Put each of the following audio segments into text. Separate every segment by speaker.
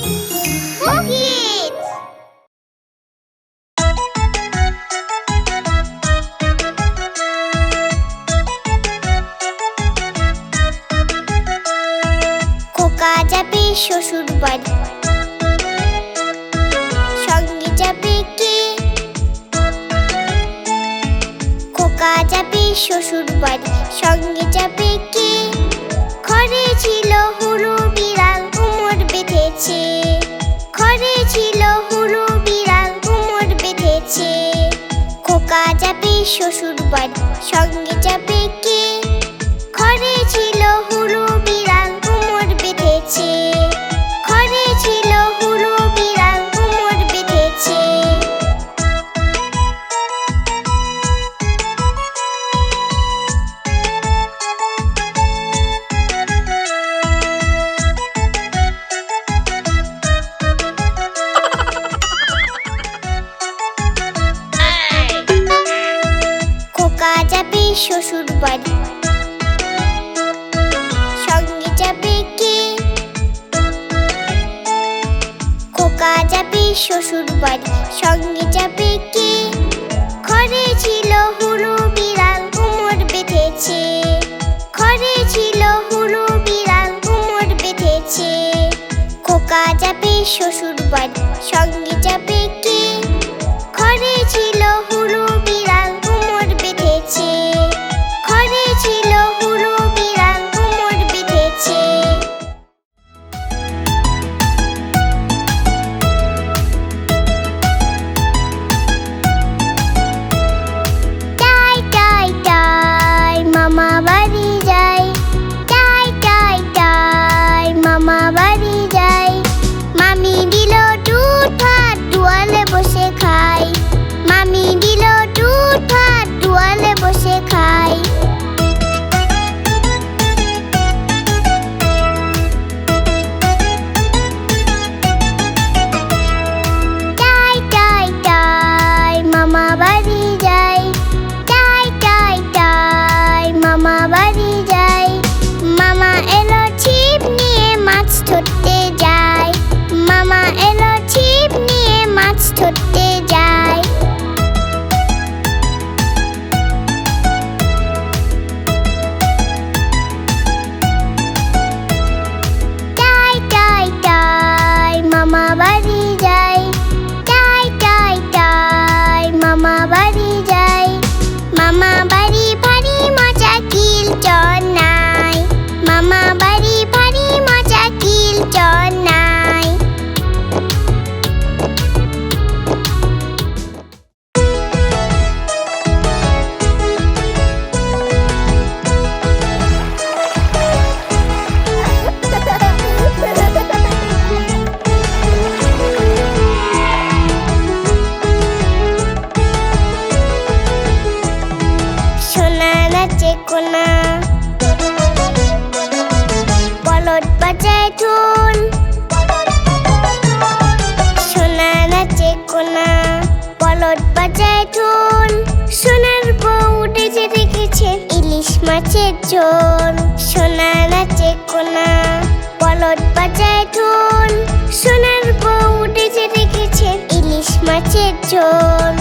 Speaker 1: Kids! খোকা যাবে শ্বশুর বাড়ি, সঙ্গে যাবে কে? খোকা যাবে শ্বশুর বাড়ি, সঙ্গে যাবে কে? ঘরে ছিল হুরু বিড়াল, কোমর বেঁধেছে। ঘরে ছিল হুরু বিড়াল, কোমর বেঁধেছে। খোকা যাবে শ্বশুর বাড়ি, সঙ্গে যাবে কে? ঘরে ছিল হুরু বিড়াল, কোমর বেঁধেছে। ঘরে ছিল হুরু বিড়াল, কোমর বেঁধেছে। খোকা যাবে শ্বশুর বাড়ি, সঙ্গে যাবে কে? খোকা যাবে শ্বশুর বাড়ি, সঙ্গে যাবে কে? ঘরে ছিল হুরু বিড়াল, কোমর বেঁধেছে। ঘরে ছিল হুরু বিড়াল, কোমর বেঁধেছে। খোকা যাবে শ্বশুর বাড়ি, সঙ্গে যাবে কে? ঘরে ছিল হুরু বিড়াল, কোমর বেঁধেছে। ঘরে ছিল হুরু বিড়াল, কোমর বেঁধেছে। টাই টাই টাই মামা বাড়ি যাই। টাই টাই টাই মামা বাড়ি যাই। মামি দিল দুধ ভাত, দুয়ালে বসে খাই। মামি দিল দুধ ভাত, দুয়ালে বসে খাই। টাই টাই টাই মামা বাড়ি যাই। টাই টাই টাই মামা বাড়ি যাই। মামা এলো ছিপ নিয়ে মাছ ধরতে যায়। মামা এলো ছিপ নিয়ে মাছ ধরতে যায়। টাই টাই টাই মামা বাড়ি যাই। টাই টাই টাই মামা বাড়ি যাই। মামা বাড়ি ভারী মজা, কিল চর নাই। মামা বাড়ি ভারী মজা, কিল চর নাই। সোনা নাচে কোনা, বলদ বাজায় ঢোল। সোনা নাচে কোনা, বলদ বাজায় ঢোল। সোনার বউ উঠেছে রেখেছে ইলিশ মাছের ঝোল। সোনা নাচে কোনা, বলদ বাজায় ঢোল। সোনার বউ উঠেছে রেখেছে ইলিশ মাছের ঝোল।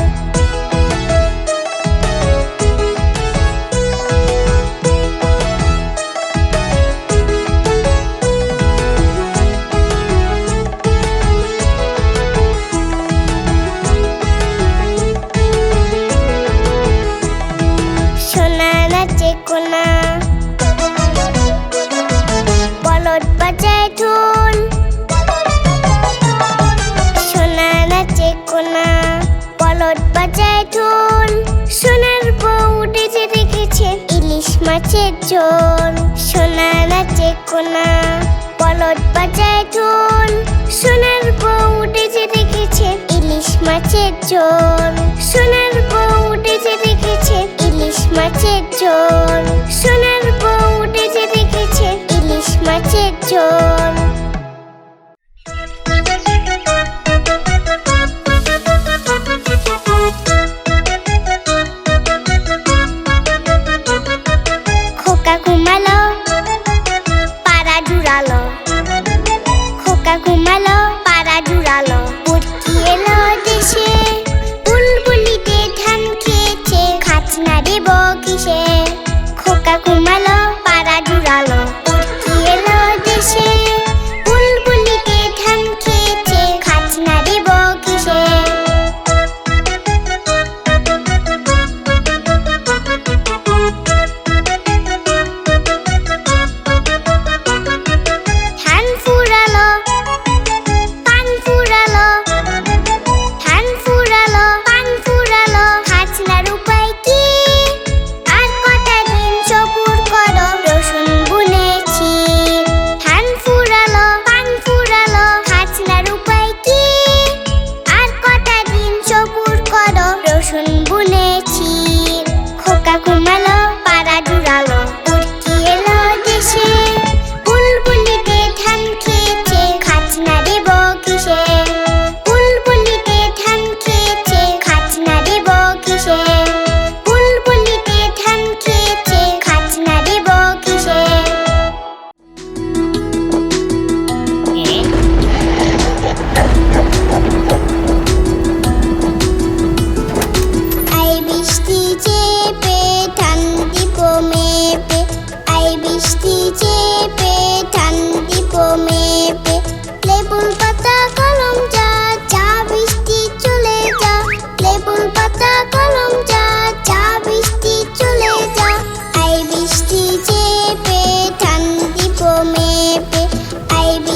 Speaker 1: সোনা নাচে কোনা, বলদ বাজায় ঢোল। সোনা নাচে কোনা, বলদ বাজায় ঢোল। সোনার বউ উঠেছে রেখেছে ইলিশ মাছের ঝোল। সোনা নাচে কোনা, বলদ বাজায় ঢোল। সোনার বউ উঠেছে রেখেছে ইলিশ মাছের ঝোল। সোনার বউ উঠেছে রেখেছে ইলিশ মাছের ঝোল। সোনার বউ উঠেছে রেখেছে ইলিশ মাছের ঝোল। খোকা ঘুমালো, পাড়া জুড়ালো। খোকা ঘুমালো,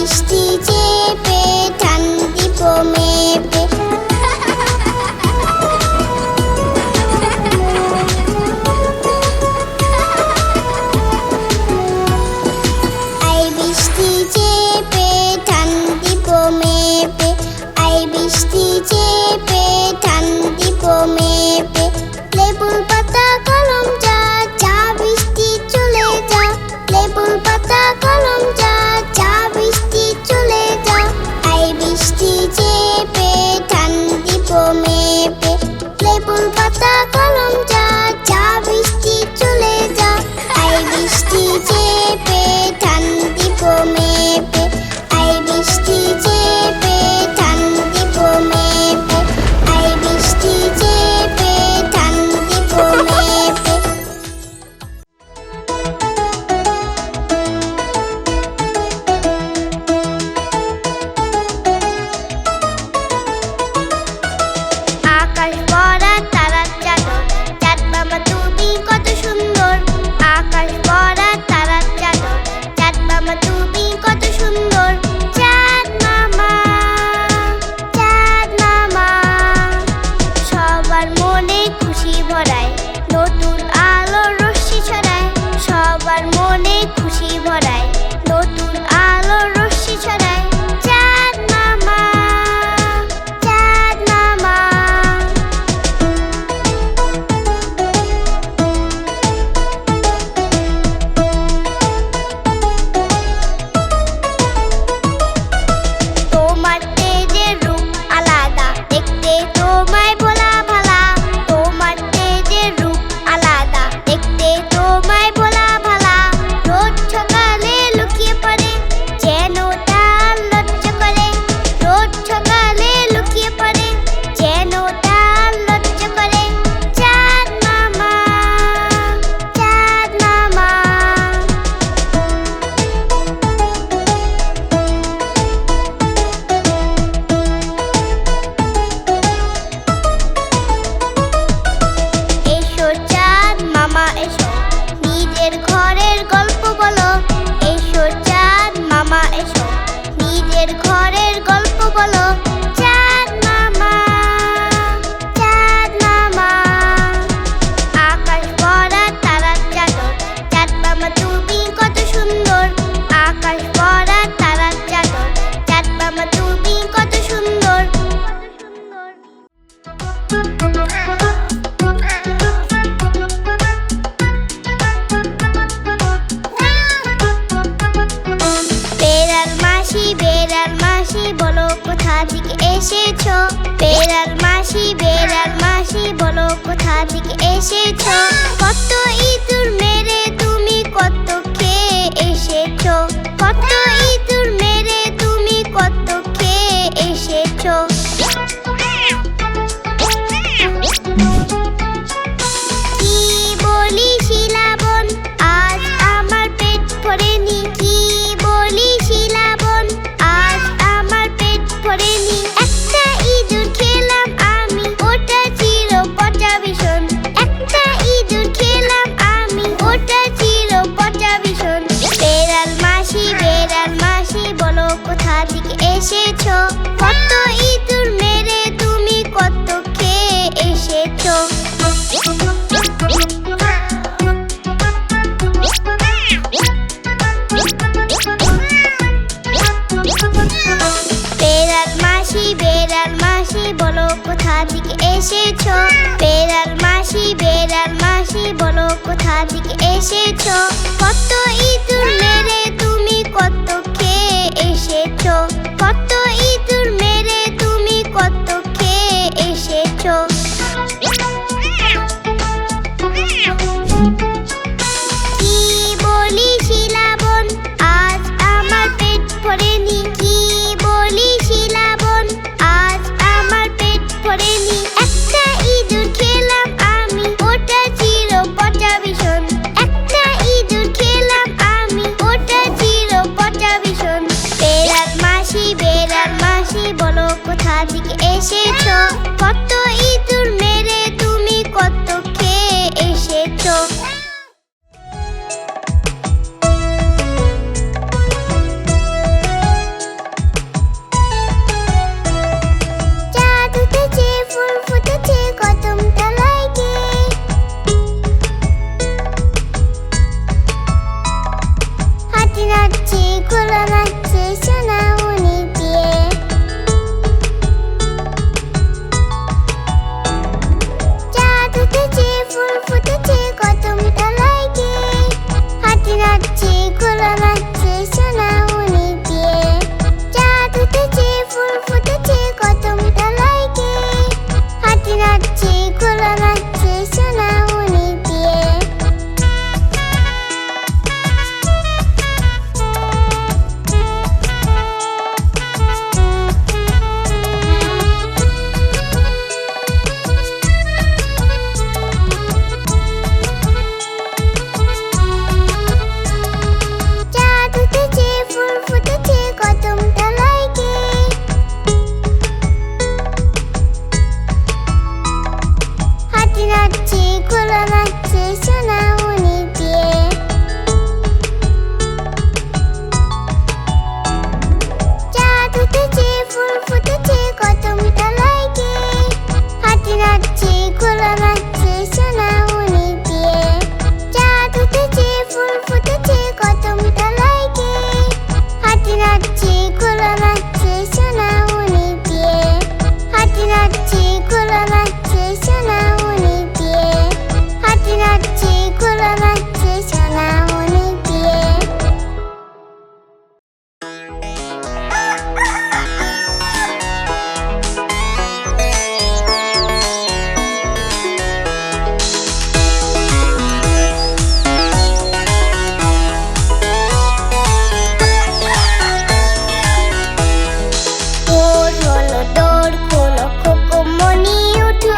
Speaker 1: বৃষ্টি চেপে ধান দিব মেপে আই বৃষ্টি চেপে ধান দিব মেপে আই বৃষ্টি চেপে ধান দিব মেপে লেবুর পাতা কলম যা যা বৃষ্টি চলে যা লেবুর পাতা কলম যা যা বৃষ্টি চলে যা আই বৃষ্টি চেপে ধান দিব মেপে লেবুর পাতা কলম যা যা বৃষ্টি চলে যা আই বৃষ্টি চেপে ধান দিব মেপে আই বৃষ্টি চেপে ধান দিব মেপে আই বৃষ্টি চেপে ধান দিব মেপে আকাশ ভরা তারার চাদর চাঁদ মামা তুমি কত সুন্দর আকাশ ভরা তারার চাদর চাঁদ মামা তুমি কত সুন্দর চাঁদ মামা সবার মনে খুশি ভরায় নতুন আলোর রশ্মি ছড়ায় সবার মনে খুশি ভরায় নতুন আলোর রশ্মি ছড়ায় চাঁদ মামা তোমার তেজের রূপ আলাদা দেখতে তোমায় ভোলা ভালা তোমার তেজের রূপ আলাদা দেখতে তোমায় ভোলা ভালা রোজ সকালে লুকিয়ে পড়ে যেন তার লজ্জা করে রোজ সকালে লুকিয়ে পড়ে যেন তার লজ্জা করে চাঁদ মামা এসো চাঁদ মামা এসো নিজের ঘরের গল্প বলো এসো চাঁদ মামা এসো নিজের ঘরের গল্প বলো চাঁদ মামা আকাশ ভরা তারার চাদর চাঁদ মামা তুমি কত সুন্দর আকাশ ভরা তারার চাদর চাঁদ মামা তুমি কত সুন্দর বেড়াল মাসি বলো কোথা থেকে এসেছো বেড়াল মাসি বলো কোথা থেকে এসেছো কত ইঁদুর মেরে তুমি কত খেয়ে এসেছো কত ইঁদুর মেরে তুমি কত খেয়ে এসেছো কি বলি শিলাবন আজ আমার পেট ভরেনি কি বলি শিলাবন আজ আমার পেট ভরেনি একটা ইঁদুর খেলাম আমি ওটা ছিল পচা ভীষণ একটা ইঁদুর খেলাম আমি ওটা ছিল পচা ভীষণ বেড়াল মাসি বলো কোথা থেকে এসেছো কত ইঁদুর মেরে তুমি কত খেয়ে এসেছো বেড়াল মাসি বলো কোথা থেকে এসেছো বেড়াল মাসি বলো কোথা থেকে এসেছো কত ইঁদুর মেরে তুমি কত খেয়ে এসেছো কত ইঁদুর মেরে তুমি কত খেয়ে এসেছো কি বলি শিলাবন আজ আমার পেট ভরেনি কি বলি শিলাবন আজ আমার পেট ভরেনি একটা ইঁদুর খেলাম আমি ওটা ছিল পচা ভীষণ একটা ইঁদুর খেলাম আমি ওটা ছিল পচা ভীষণ বেড়াল মাসি বলো কোথা থেকে এসেছো কত ইঁদুর মেরে তুমি কত খেয়ে এসেছো নাচছি খোলা নাচছে সোনামণি দিয়ে হাঁটি নাচছি খোলা নাচছে সোনামণি দিয়ে হাঁটি নাচছি খোলা নাচছে সোনামণি দিয়ে দৌড় হলো দৌড় খোলো খোকো মনি উঠো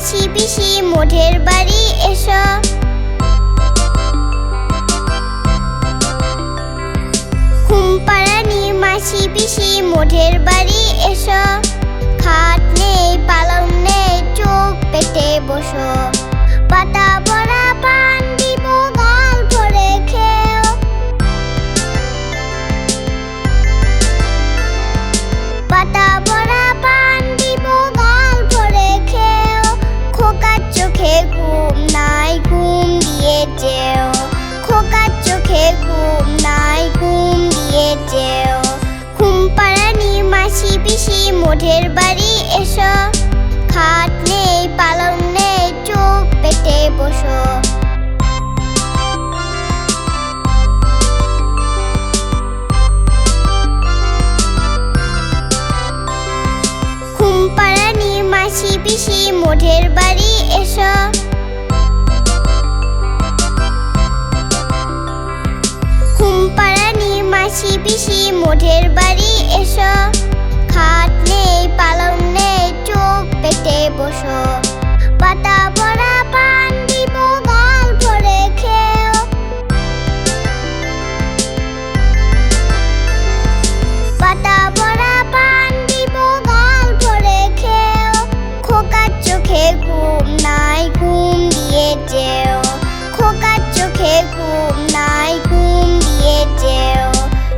Speaker 1: মাসি পিসি মোঢের বাড়ি এসো। ঘুমপাড়ানি মাসি পিসি মোঢের বাড়ি এসো। খাট নেই পালং নেই চোখ পেটে বসো। পাতা ভরা পান দিব গল্প রেখেও। পাতা ভরা পান দিব গল্প রেখেও। খোকার চোখে ঘুম নাই ঘুম দিয়ে যেও। খোকার চোখে ঘুম নাই ঘুম দিয়ে যেও। ঘুমপাড়ানি মাসি পিসি মোঢের বাড়ি এসো। খাট নেই পালং নেই চোখ পেটে বসো। ঘুমপাড়ানি মাসি পিসি মোঢের বাড়ি এসো। ঘুমপাড়ানি মাসি পিসি মোঢের বাড়ি এসো। খাট নেই পালং নেই চোখ পেটে বসো। পাতা ভরা পান দিব গল্প রেখেও। পাতা ভরা পান দিব গল্প রেখেও। খোকার চোখে ঘুম নাই ঘুম দিয়ে যেও। খোকার চোখে ঘুম নাই ঘুম দিয়ে যেও।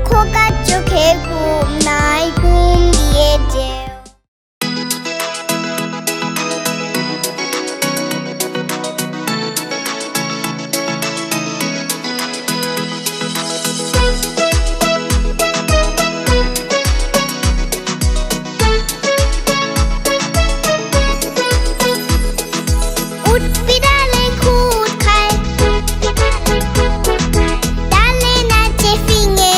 Speaker 1: খোকার চোখে ঘুম নাই ঘুম দিয়ে যেও। উট বিড়ালে খুদ খায়, ডালে নাচে ফিঙে।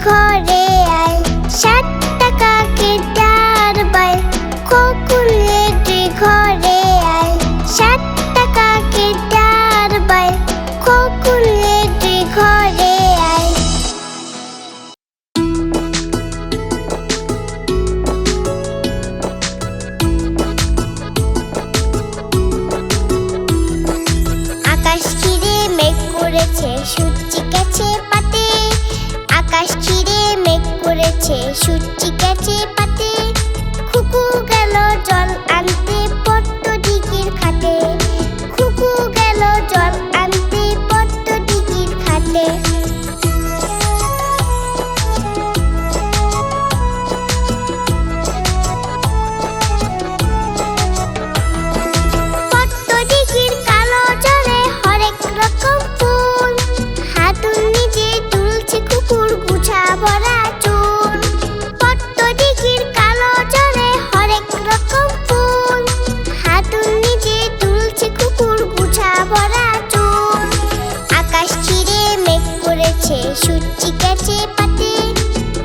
Speaker 1: ঘরে আয়, 7 টাকাকে 4 বাই, খোকুলে তুই ঘরে আয়, 7 টাকাকে 4 বাই, খোকুলে তুই ঘরে আয়। আকাশ ছিঁড়ে মেঘ করেছে, সূর্যি গেছে পাতে, আকাশ ছিঁড়ে মেঘ করেছে, সূর্যি গেছে পাতে, খুকু গেল জল আনতে পদ্ম দিঘির ঘাটে, খুকু গেল জল আনতে পদ্ম দিঘির ঘাটে। পদ্ম দিঘির কালো জলে হরেক রকম ফুল, হাতুড় নিজে তুলছে কুকুর গুছা ভরা চুল। পদ্ম দিঘির কালো জলে হরেক রকম ফুল, হাতুড় নিজে তুলছে কুকুর গুছা ভরা চুল। আকাশ ছিঁড়ে মেঘ করেছে, সূর্যি গেছে পাতে,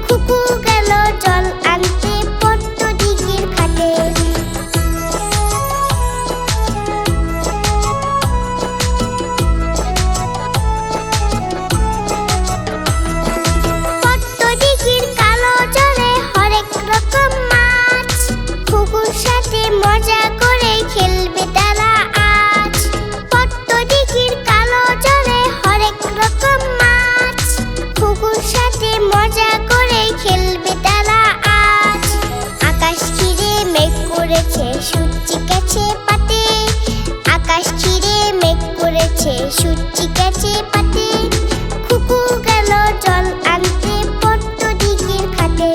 Speaker 1: খুকু গেল জল আনতে পদ্ম দিঘির ঘাটে। পদ্ম দিঘির কালো জলে হরেক রকম মাছ, খুকুর সাথে মজা করে খেলবে তারা আজ। পদ্ম দিঘির কালো জলে হরেক রকম মাছ, খুকুর সাথে মজা করে খেলবে তারা আজ। আকাশ ছিঁড়ে মেঘ করেছে, সূর্যি গেছে পাতে, আকাশ ছিঁড়ে মেঘ করেছে, সূর্যি গেছে পাতে, খুকু গেল জল আনতে পদ্ম দিঘির ঘাটে,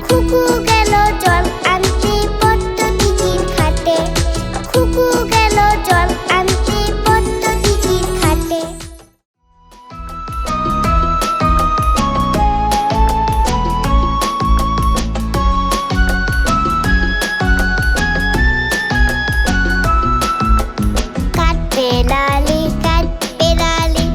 Speaker 1: খুকু গেল জল আনতে পদ্ম দিঘির ঘাটে, খুকু গেল জল আনতে পদ্ম দিঘির ঘাটে। কাটবে লালি, কাটবে লালি,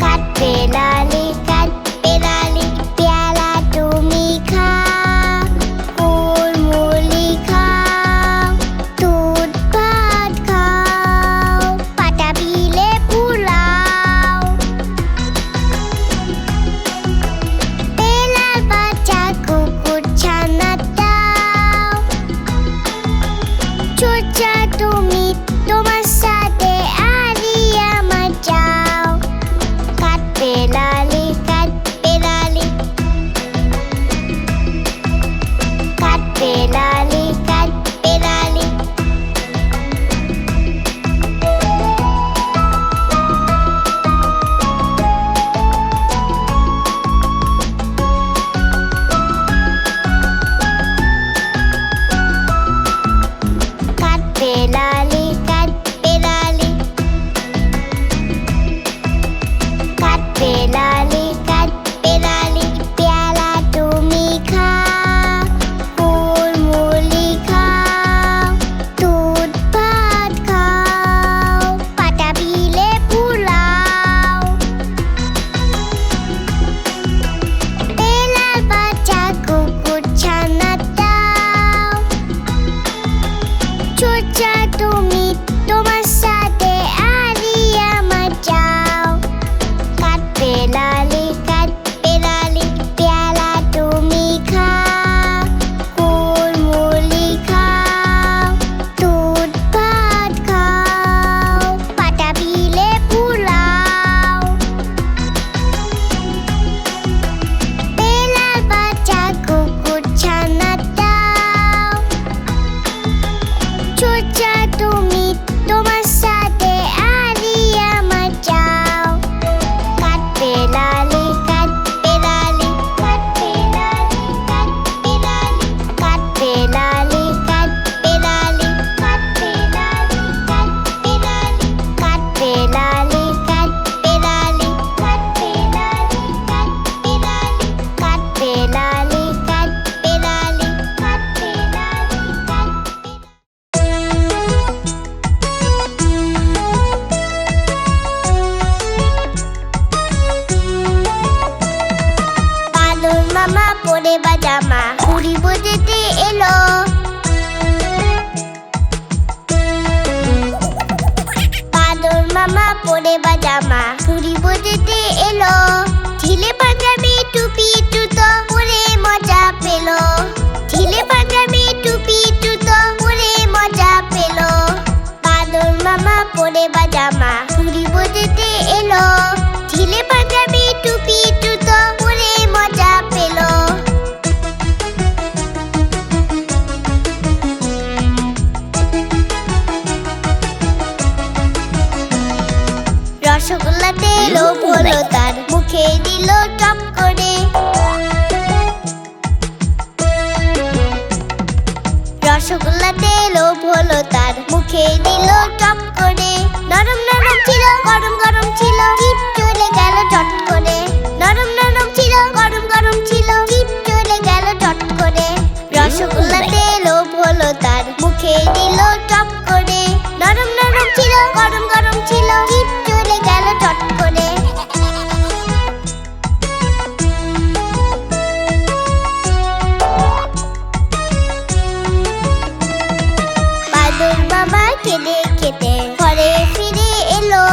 Speaker 1: কাটবে লালি, কাটবে লালি, পেয়ালা তুমি খাও, কুলমুলি খাও, দুধ ভাত খাও, পাটা বিলে পোলাও। বেলাল বাচ্চা কুকুর ছানা দাও, চোরচা তুমি তোমার সাথে আরি আমার যাও। কাটবে লালি, কাটবে লালি, কাটবে লালি, কাটবে লালি। কাটবে লালি, কাটবে লালি, কাটবে লালি, কাটবে লালি, পেয়ালা তুমি খাও, কুলমুলি খাও, দুধ ভাত খাও, পাটা বিলে পোলাও। বেলাল বাচ্চা কুকুর ছানা দাও, চোরচা তুমি তোমার সাথে আরি আমার যাও। কাটবে লালি। ঘুড়ি বোঝাতে এলো। বাদর মামা পরে বাজামা ঘুড়ি বোঝাতে এলো। ঢিলে পাঞ্জাবি টুপি জুতো পরে মজা পেলো। ঢিলে পাঞ্জাবি টুপি জুতো পরে মজা পেলো। বাদর মামা পরে বাজামা ঘুড়ি বোঝাতে এলো। ঢিলে পাঞ্জাবি টুপি জুতো পরে মজা পেলো। রসগোল্লাতে লোভ হলো তার, মুখে দিল টপ করে। রসগোল্লাতে লোভ হলো তার, মুখে দিল টপ করে। নরম নরম ছিল, গরম গরম ছিল, জিভ চলে গেল চট করে। নরম নরম ছিল, গরম গরম ছিল, জিভ চলে গেল চট করে। রসগোল্লাতে লোভ হলো তার, মুখে দিল টপ করে। নরম নরম ছিল, গরম গরম ছিল, জিভ চলে গেল চট করে। বাদর মামা কেঁদে কেটে ঘরে ফিরে এলো।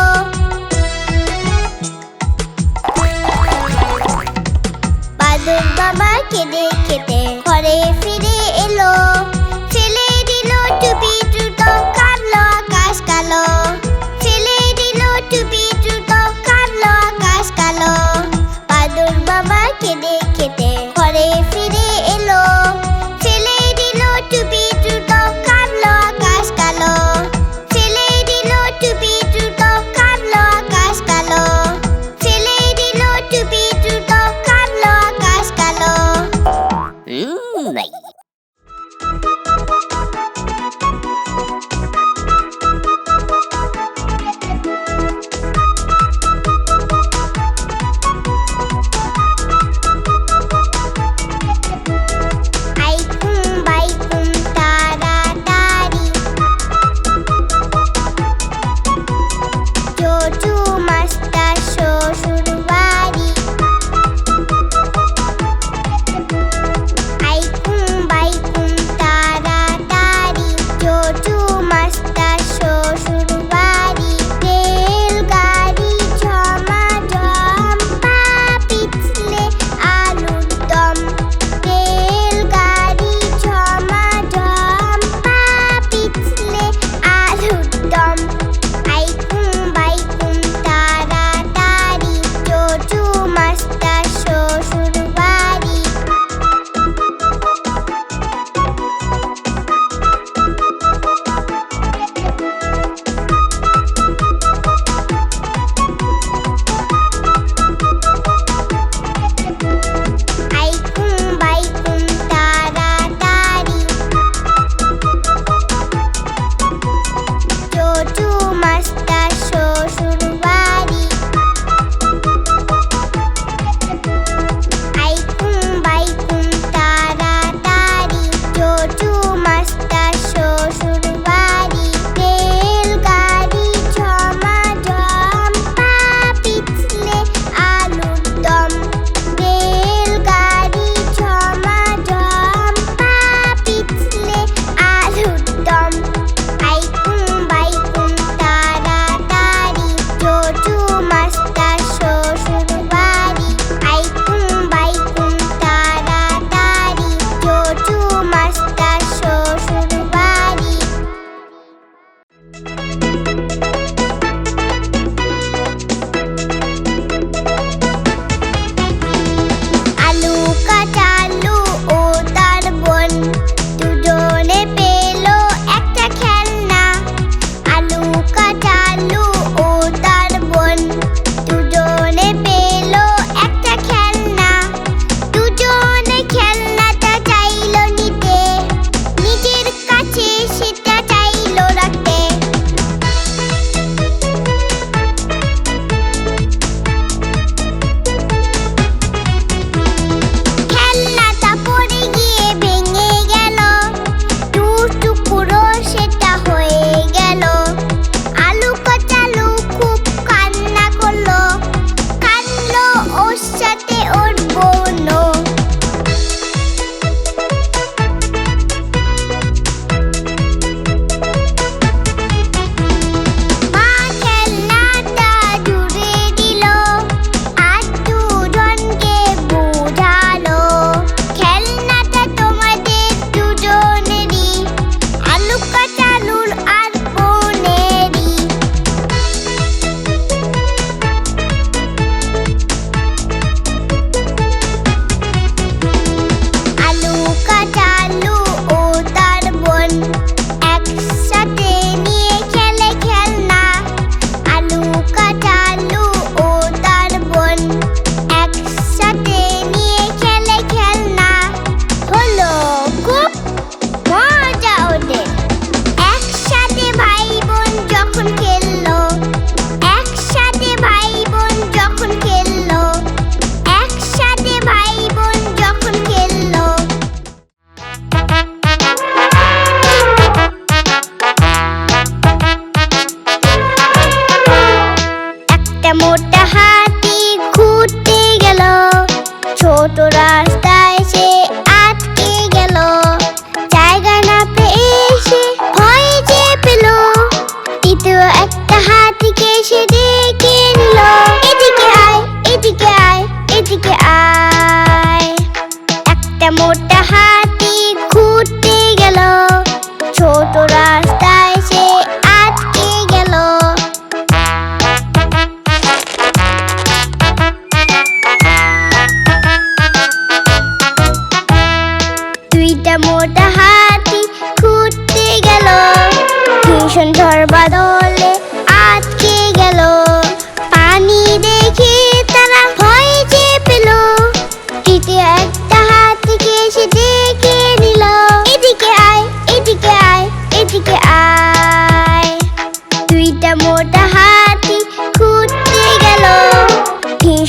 Speaker 1: বাদর মামা কেঁদে কেটে ঘরে ফিরে এলো। ফেলে দিল টুপি জুতো, কাটলো আকাশ কালো। ফেলে দিল টুপি জুতো, কাটলো আকাশ কালো। বাদর মামা কেঁদে কেটে ঘরে ফিরে এলো। ফেলে দিল টুপি জুতো, কাটলো আকাশ কালো। ফেলে দিল টুপি জুতো, কাটলো আকাশ কালো। ফেলে দিল টুপি জুতো, কাটলো আকাশ কালো।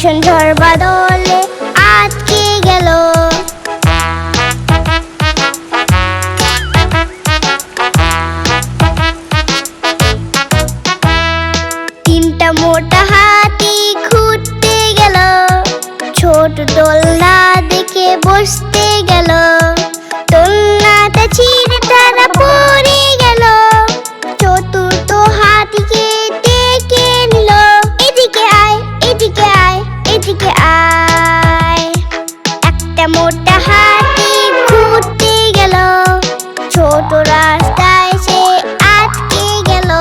Speaker 1: ভীষণ ঝড় বাদলে আটকে গেল। তিনটা মোটা হাতি ঘুরতে গেল, ছোট দোলনা দেখে বসতে গেল। দোলনাটা ছিঁড়ে তারা পড়ে গেল। চতুর্থ হাতিকে ডেকে নিল, এদিকে আয়, এদিকে আয়, এদিকে আয়। একটা মোটা হাতি ঘুরতে গেল, ছোট রাস্তায় সে আটকে গেল।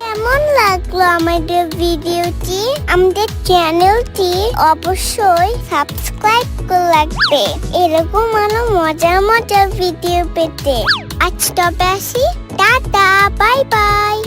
Speaker 1: কেমন লাগলো আমাদের ভিডিওটি? আমাদের চ্যানেলটি অবশ্যই সাবস্ক্রাইব করে রাখবে এরকম আরো মজার মজার ভিডিও পেতে। আজ তবে আসি, টাটা, বাই বাই।